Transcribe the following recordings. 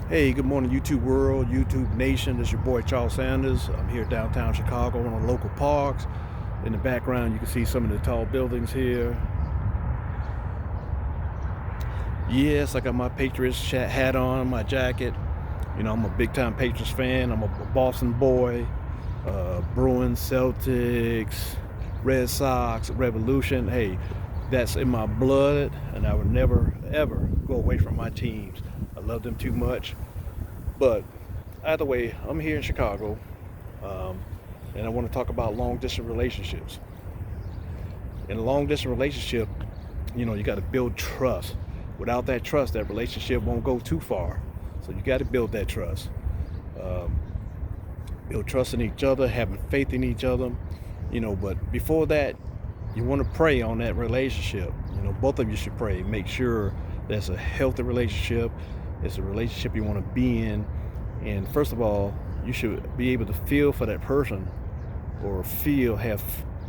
Hey, good morning, YouTube world, YouTube nation. This is your boy Charles Sanders. I'm here downtown Chicago on the local parks. In the background, you can see some of the tall buildings here. Yes, I got my Patriots hat on, my jacket. I'm a big-time Patriots fan. I'm a Boston boy. Bruins, Celtics, Red Sox, Revolution. Hey, that's in my blood, and I would never, ever go away from my teams. I love them too much. But either way, I'm here in Chicago, um, and I want to talk about long distance relationships. In a long distance relationship, you got to build trust. Without that trust, that relationship won't go too far. So you got to build that trust. Um, Build trust in each other, having faith in each other. But before that, you want to pray on that relationship. Both of you should pray. Make sure that's a healthy relationship. It's a relationship you want to be in. And first of all, you should be able to feel for that person, or have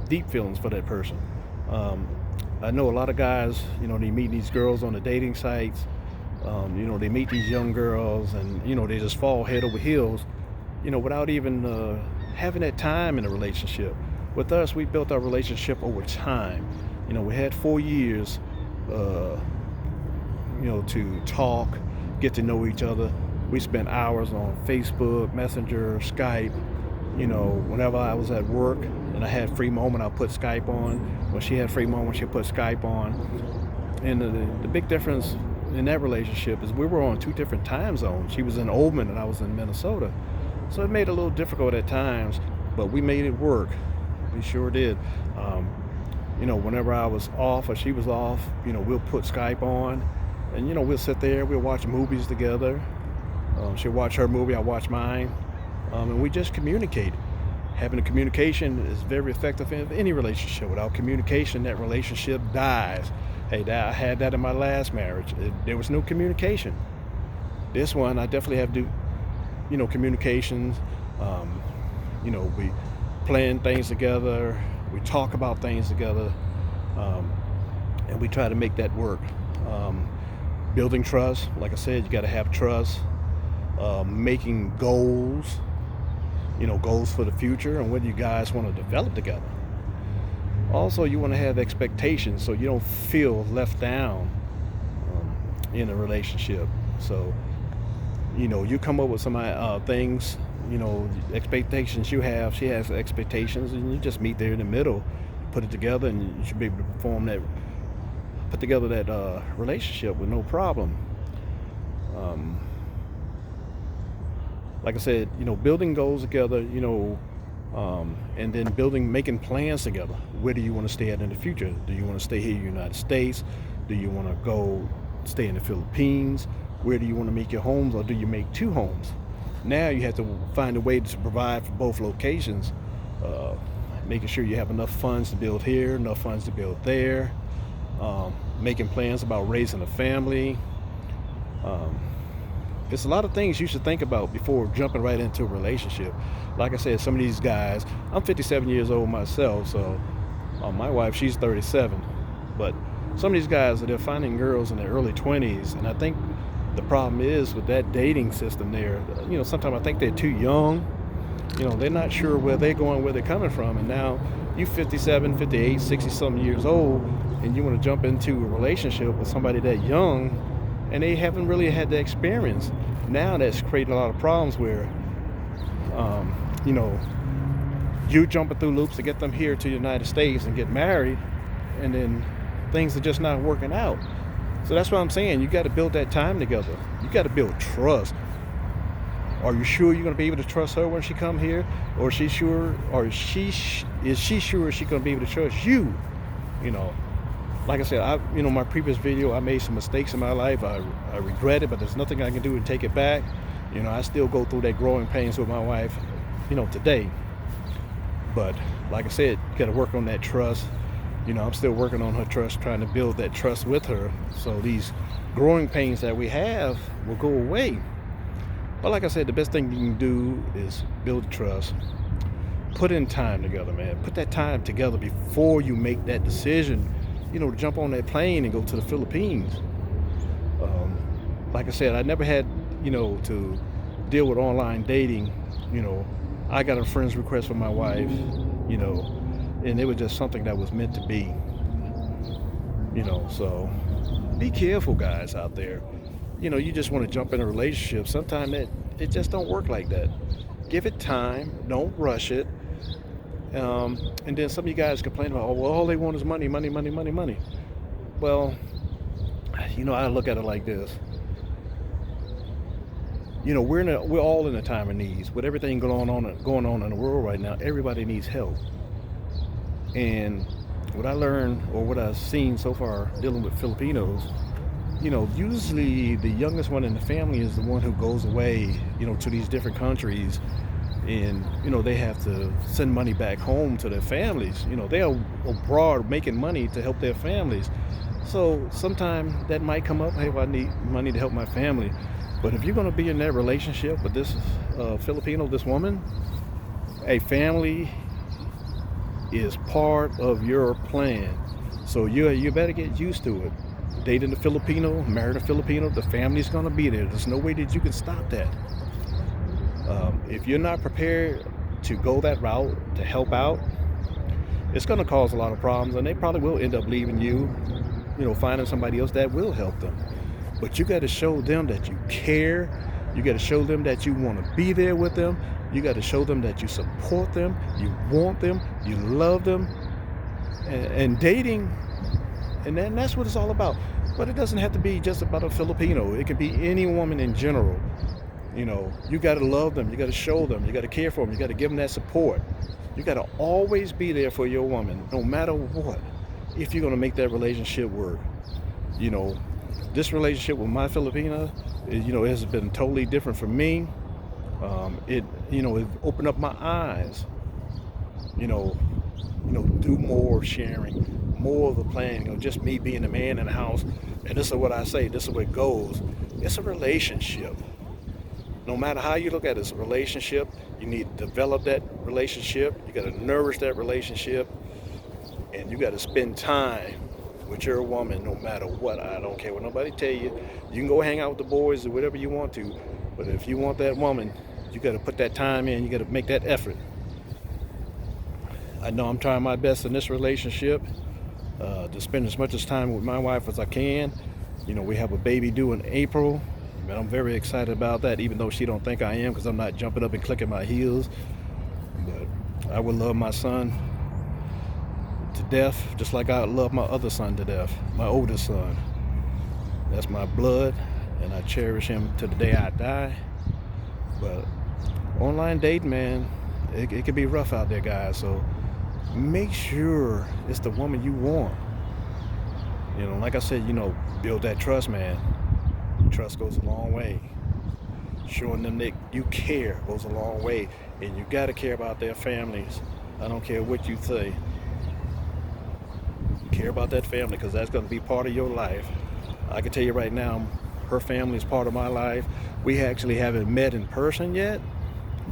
deep feelings for that person. Um, I know a lot of guys, they meet these girls on the dating sites. They meet these young girls, and they just fall head over heels, without even having that time in a relationship. With us, we built our relationship over time. We had 4 years, uh, to talk, get to know each other. We spent hours on Facebook, Messenger, Skype. Whenever I was at work and I had free moment, I'll put Skype on. When she had free moment, she'll put Skype on. And the big difference in that relationship is we were on two different time zones. She was in Oldman and I was in Minnesota. So it made it a little difficult at times, but we made it work. We sure did. Whenever I was off or she was off, we'll put Skype on, and we'll sit there, we'll watch movies together. She'll watch her movie, I'll watch mine, and we just communicate. Having a communication is very effective in any relationship. Without communication, that relationship dies. Hey, I had that in my last marriage. There was no communication. This one, I definitely have to do, communications. Um, we plan things together, we talk about things together, um, and we try to make that work. Um, Building trust, like I said, you got to have trust. Making goals, goals for the future and what you guys want to develop together. Also, you want to have expectations so you don't feel left down in a relationship. So, you come up with some things, expectations you have, she has expectations, and you just meet there in the middle, put it together, and you should be able to put together that relationship with no problem. Um, like I said, building goals together, and then making plans together. Where do you want to stay at in the future? Do you want to stay here in the United States? Do you want to go stay in the Philippines? Where do you want to make your homes, or do you make two homes? Now you have to find a way to provide for both locations, making sure you have enough funds to build here, enough funds to build there, making plans about raising a family. Um, it's a lot of things you should think about before jumping right into a relationship. Like I said, some of these guys, I'm 57 years old myself, so my wife, she's 37. But some of these guys, they're finding girls in their early 20s, and I think the problem is with that dating system there, sometimes I think they're too young. They're not sure where they're going, where they're coming from. And now you 57, 58, 60 something years old, and you want to jump into a relationship with somebody that young, and they haven't really had the experience. Now that's creating a lot of problems where, um, you know, you jumping through loops to get them here to the United States and get married, and then things are just not working out. So that's what I'm saying. You got to build that time together. You got to build trust. Are you sure you're going to be able to trust her when she come here, or is she sure, or is she sure she's going to be able to trust you? You know, like I said, my previous video, I made some mistakes in my life. I regret it, but there's nothing I can do to take it back. I still go through that growing pains with my wife, today. But like I said, you got to work on that trust. I'm still working on her trust, trying to build that trust with her, so these growing pains that we have will go away. But like I said, the best thing you can do is build trust. Put in time together, man. Put that time together before you make that decision, to jump on that plane and go to the Philippines. Like I said, I never had, to deal with online dating, I got a friend's request for my wife, you know, and it was just something that was meant to be, so be careful, guys out there. You just want to jump in a relationship. Sometimes it just don't work like that. Give it time, don't rush it. And then some of you guys complain about, oh, well, all they want is money, money, money, money, money. Well, I look at it like this. We're all in a time of needs. With everything going on in the world right now, everybody needs help. And what I learned, or what I've seen so far dealing with Filipinos, usually the youngest one in the family is the one who goes away, to these different countries, and they have to send money back home to their families. They are abroad making money to help their families. So sometime that might come up. Hey, well, I need money to help my family. But if you're going to be in that relationship with this Filipino, this woman, a family is part of your plan. So you better get used to it. Dating a Filipino, marrying a Filipino, the family's going to be there. There's no way that you can stop that. If you're not prepared to go that route to help out, it's going to cause a lot of problems, and they probably will end up leaving you, finding somebody else that will help them. But you got to show them that you care. You got to show them that you want to be there with them. You got to show them that you support them, you want them, you love them. And dating, and then that's what it's all about. But it doesn't have to be just about a Filipino. It could be any woman in general. You got to love them. You got to show them. You got to care for them. You got to give them that support. You got to always be there for your woman, no matter what, if you're going to make that relationship work. This relationship with my Filipina, it has been totally different for me. It opened up my eyes. Do more sharing, more of the planning. Just me being the man in the house. And this is what I say. This is where it goes. It's a relationship. No matter how you look at it, it's a relationship. You need to develop that relationship. You got to nourish that relationship, and you got to spend time with your woman, no matter what. I don't care what nobody tell you. You can go hang out with the boys or whatever you want to, but if you want that woman, you got to put that time in. You got to make that effort. I know I'm trying my best in this relationship to spend as much time with my wife as I can. We have a baby due in April, and I'm very excited about that, even though she don't think I am, because I'm not jumping up and clicking my heels. But I would love my son to death, just like I love my other son to death, my oldest son. That's my blood, and I cherish him to the day I die. But online dating, man, it can be rough out there, guys. So make sure it's the woman you want. Like I said, build that trust, man. Trust goes a long way. Showing them that you care goes a long way, and you got to care about their families. I don't care what you say. Care about that family, because that's going to be part of your life. I can tell you right now, her family is part of my life. We actually haven't met in person yet,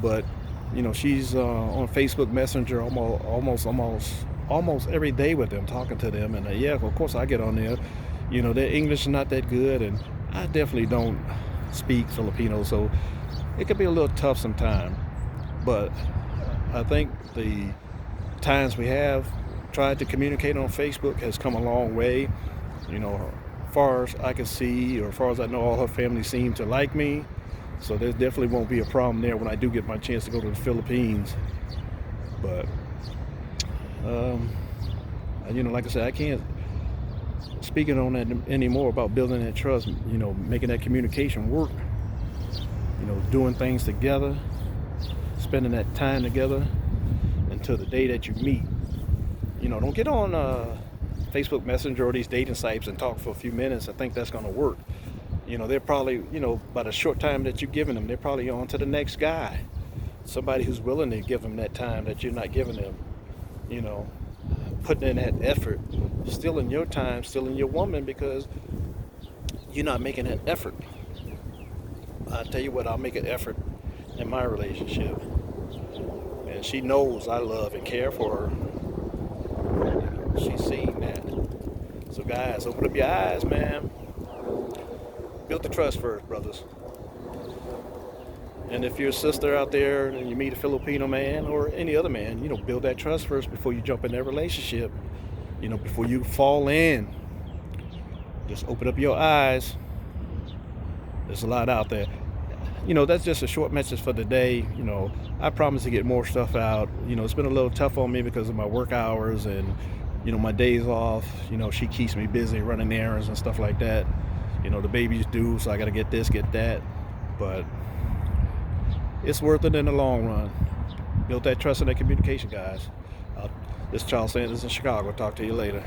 but she's on Facebook Messenger almost every day with them, talking to them. And yeah, of course I get on there. Their English is not that good, and I definitely don't speak Filipino, so it could be a little tough sometimes. But I think the times we have tried to communicate on Facebook has come a long way. As far as I can see, or as far as I know, all her family seem to like me. So there definitely won't be a problem there when I do get my chance to go to the Philippines. But, like I said, I can't speaking on that anymore about building that trust, making that communication work, doing things together, spending that time together until the day that you meet. Don't get on Facebook Messenger or these dating sites and talk for a few minutes. I think that's going to work. They're probably, by the short time that you're giving them, they're probably on to the next guy. Somebody who's willing to give them that time that you're not giving them. Putting in that effort, stealing your time, stealing your woman, because you're not making that effort. I tell you what, I'll make an effort in my relationship. And she knows I love and care for her. She's seen that. So guys, open up your eyes, man. Build the trust first, brothers. And if you're a sister out there and you meet a Filipino man or any other man, build that trust first before you jump in that relationship. Before you fall in, just open up your eyes. There's a lot out there. That's just a short message for the day. I promise to get more stuff out. It's been a little tough on me because of my work hours and, my days off. She keeps me busy running errands and stuff like that. The baby's due, so I got to get this, get that. But it's worth it in the long run. Build that trust and that communication, guys. This is Charles Sanders in Chicago. Talk to you later.